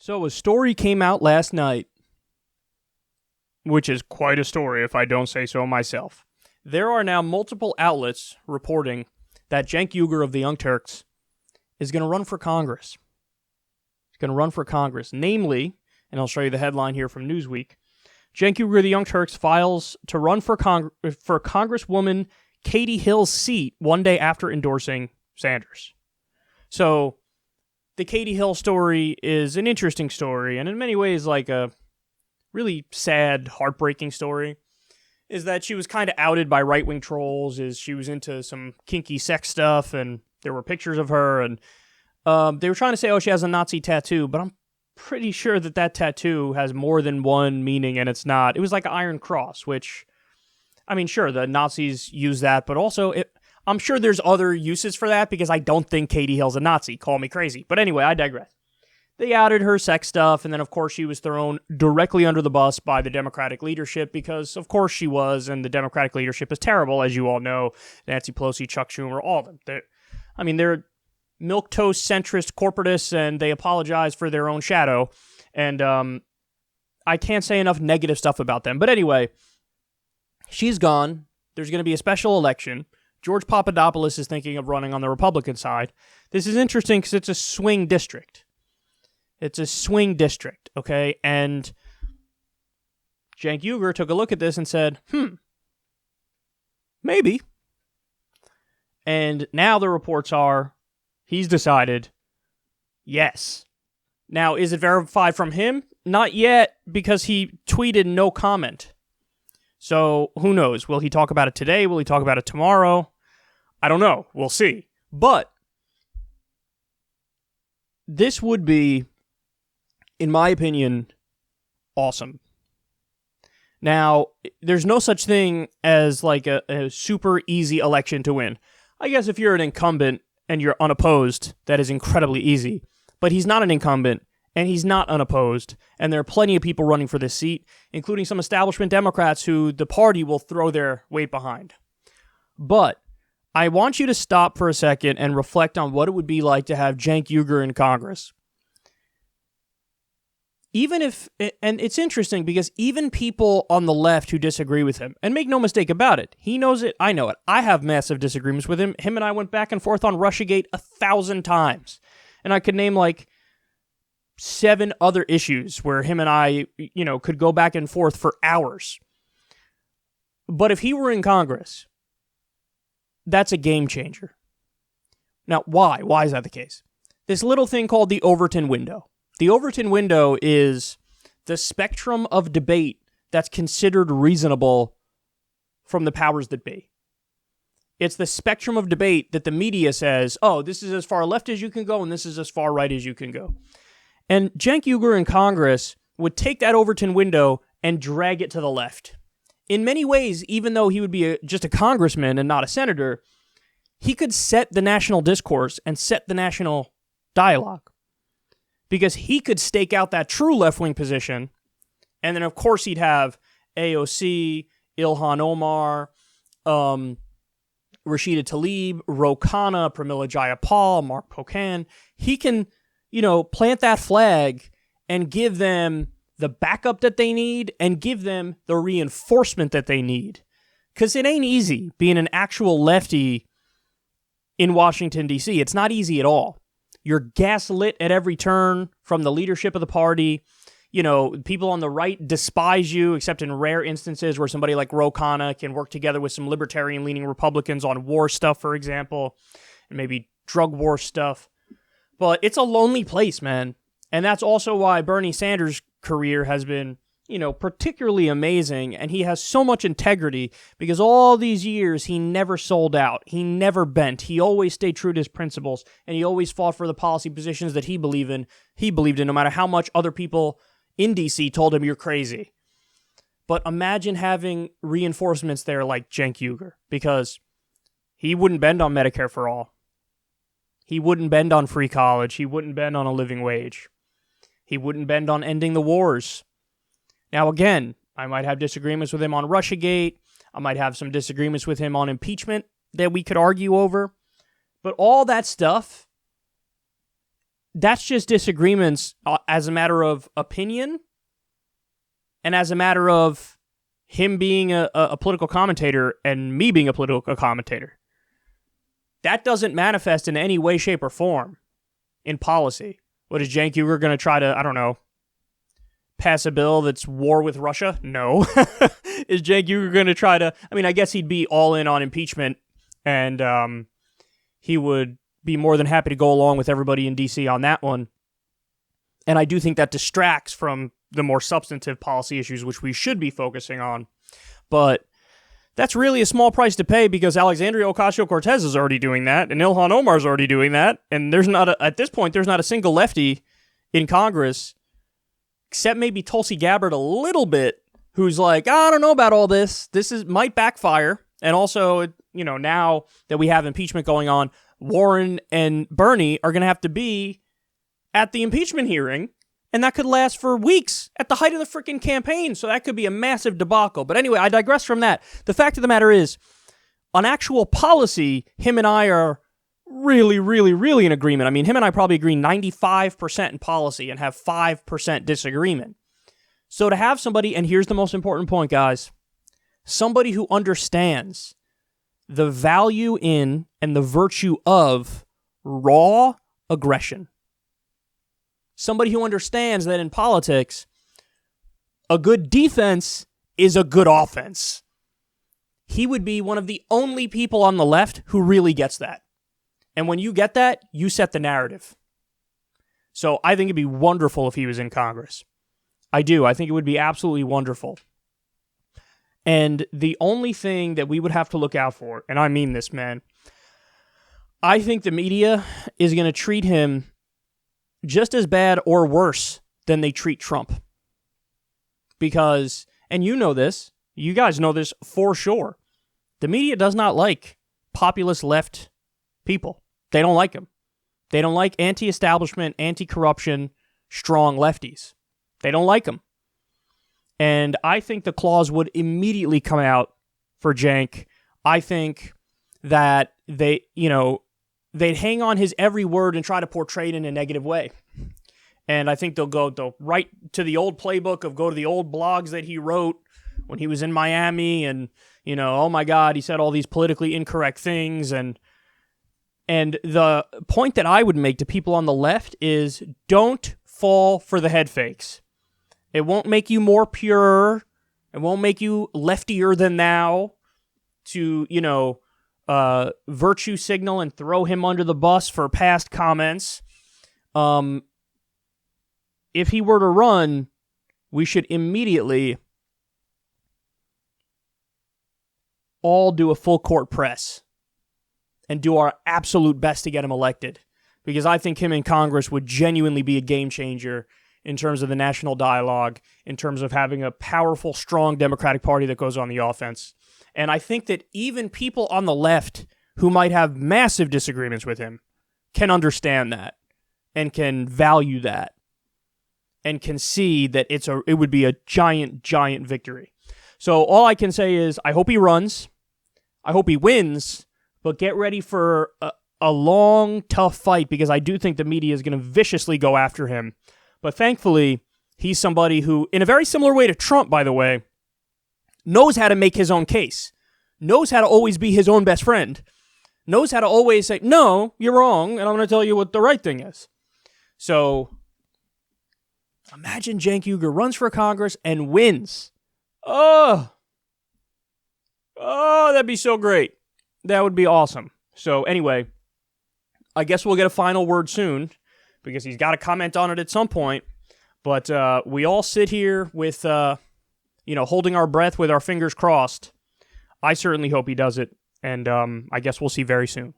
So a story came out last night, which is quite a story if I don't say so myself. There are now multiple outlets reporting that Cenk Uygur of the Young Turks is going to run for Congress. He's going to run for Congress. Namely, and I'll show you the headline here from Newsweek, Cenk Uygur of the Young Turks files to run for Congresswoman Katie Hill's seat one day after endorsing Sanders. So, the Katie Hill story is an interesting story, and in many ways like a really sad, heartbreaking story, is that she was kind of outed by right-wing trolls, is she was into some kinky sex stuff, and there were pictures of her, and they were trying to say, oh, she has a Nazi tattoo, but I'm pretty sure that tattoo has more than one meaning, and it's not. It was like an Iron Cross, which, I mean, sure, the Nazis use that, but also, I'm sure there's other uses for that, because I don't think Katie Hill's a Nazi. Call me crazy. But anyway, I digress. They outed her sex stuff, and then, of course, she was thrown directly under the bus by the Democratic leadership, because, of course, she was, and the Democratic leadership is terrible, as you all know. Nancy Pelosi, Chuck Schumer, all of them. They're milquetoast, centrist, corporatists, and they apologize for their own shadow, and I can't say enough negative stuff about them. But anyway, she's gone. There's going to be a special election. George Papadopoulos is thinking of running on the Republican side. This is interesting because it's a swing district. It's a swing district, okay? And Cenk Uygur took a look at this and said, maybe. And now the reports are he's decided, yes. Now, is it verified from him? Not yet, because he tweeted no comment. So, who knows? Will he talk about it today? Will he talk about it tomorrow? I don't know. We'll see. But this would be, in my opinion, awesome. Now, there's no such thing as like a super easy election to win. I guess if you're an incumbent and you're unopposed, that is incredibly easy. But he's not an incumbent, and he's not unopposed, and there are plenty of people running for this seat, including some establishment Democrats who the party will throw their weight behind. But I want you to stop for a second and reflect on what it would be like to have Cenk Uygur in Congress. Even if, and it's interesting because even people on the left who disagree with him, and make no mistake about it, he knows it, I know it. I have massive disagreements with him. Him and I went back and forth on Russiagate 1,000 times. And I could name like 7 other issues where him and I, could go back and forth for hours. But if he were in Congress, that's a game changer. Now, why? Why is that the case? This little thing called the Overton window. The Overton window is the spectrum of debate that's considered reasonable from the powers that be. It's the spectrum of debate that the media says, oh, this is as far left as you can go, and this is as far right as you can go. And Cenk Uygur in Congress would take that Overton window and drag it to the left. In many ways, even though he would be just a congressman and not a senator, he could set the national discourse and set the national dialogue. Because he could stake out that true left-wing position, and then, of course, he'd have AOC, Ilhan Omar, Rashida Tlaib, Ro Khanna, Pramila Jayapal, Mark Pocan. He can, plant that flag and give them the backup that they need and give them the reinforcement that they need. Because it ain't easy being an actual lefty in Washington, D.C. It's not easy at all. You're gaslit at every turn from the leadership of the party. People on the right despise you, except in rare instances where somebody like Ro Khanna can work together with some libertarian-leaning Republicans on war stuff, for example, and maybe drug war stuff. But it's a lonely place, man. And that's also why Bernie Sanders' career has been, particularly amazing, and he has so much integrity because all these years he never sold out. He never bent. He always stayed true to his principles, and he always fought for the policy positions that he believed in. He believed in no matter how much other people in D.C. told him you're crazy. But imagine having reinforcements there like Cenk Uygur, because he wouldn't bend on Medicare for all. He wouldn't bend on free college. He wouldn't bend on a living wage. He wouldn't bend on ending the wars. Now, again, I might have disagreements with him on Russiagate. I might have some disagreements with him on impeachment that we could argue over. But all that stuff that's just disagreements as a matter of opinion and as a matter of him being a political commentator and me being a political commentator. That doesn't manifest in any way, shape, or form in policy. What is Cenk Uygur going to try to, I don't know, pass a bill that's war with Russia? No. Is Cenk Uygur going to try to, I mean, I guess he'd be all in on impeachment, and he would be more than happy to go along with everybody in D.C. on that one. And I do think that distracts from the more substantive policy issues which we should be focusing on. But that's really a small price to pay because Alexandria Ocasio-Cortez is already doing that, and Ilhan Omar is already doing that, and at this point, there's not a single lefty in Congress, except maybe Tulsi Gabbard a little bit, who's like, I don't know about all this. Might backfire. And also, now that we have impeachment going on, Warren and Bernie are going to have to be at the impeachment hearing, and that could last for weeks at the height of the freaking campaign, so that could be a massive debacle. But anyway, I digress from that. The fact of the matter is, on actual policy, him and I are really, really, really in agreement. I mean, him and I probably agree 95% in policy and have 5% disagreement. So to have somebody, and here's the most important point, guys, somebody who understands the value in and the virtue of raw aggression. Somebody who understands that in politics, a good defense is a good offense. He would be one of the only people on the left who really gets that. And when you get that, you set the narrative. So I think it'd be wonderful if he was in Congress. I do. I think it would be absolutely wonderful. And the only thing that we would have to look out for, and I mean this, man, I think the media is going to treat him just as bad or worse than they treat Trump. Because, and you know this, you guys know this for sure, the media does not like populist left people. They don't like them. They don't like anti-establishment, anti-corruption, strong lefties. They don't like them. And I think the claws would immediately come out for Cenk. I think that they'd hang on his every word and try to portray it in a negative way. And I think they'll write to the old playbook of go to the old blogs that he wrote when he was in Miami and, oh my God, he said all these politically incorrect things. And the point that I would make to people on the left is don't fall for the head fakes. It won't make you more pure. It won't make you leftier than thou to, virtue signal and throw him under the bus for past comments. If he were to run, we should immediately all do a full court press and do our absolute best to get him elected. Because I think him in Congress would genuinely be a game changer in terms of the national dialogue, in terms of having a powerful, strong Democratic Party that goes on the offense. And I think that even people on the left who might have massive disagreements with him can understand that and can value that and can see that it would be a giant, giant victory. So all I can say is I hope he runs. I hope he wins, but get ready for a long, tough fight because I do think the media is going to viciously go after him. But thankfully, he's somebody who, in a very similar way to Trump, by the way, knows how to make his own case, knows how to always be his own best friend, knows how to always say, no, you're wrong, and I'm going to tell you what the right thing is. So, imagine Cenk Uygur runs for Congress and wins. Oh, that'd be so great. That would be awesome. So anyway, I guess we'll get a final word soon, because he's got to comment on it at some point. But we all sit here with, holding our breath with our fingers crossed. I certainly hope he does it, and I guess we'll see very soon.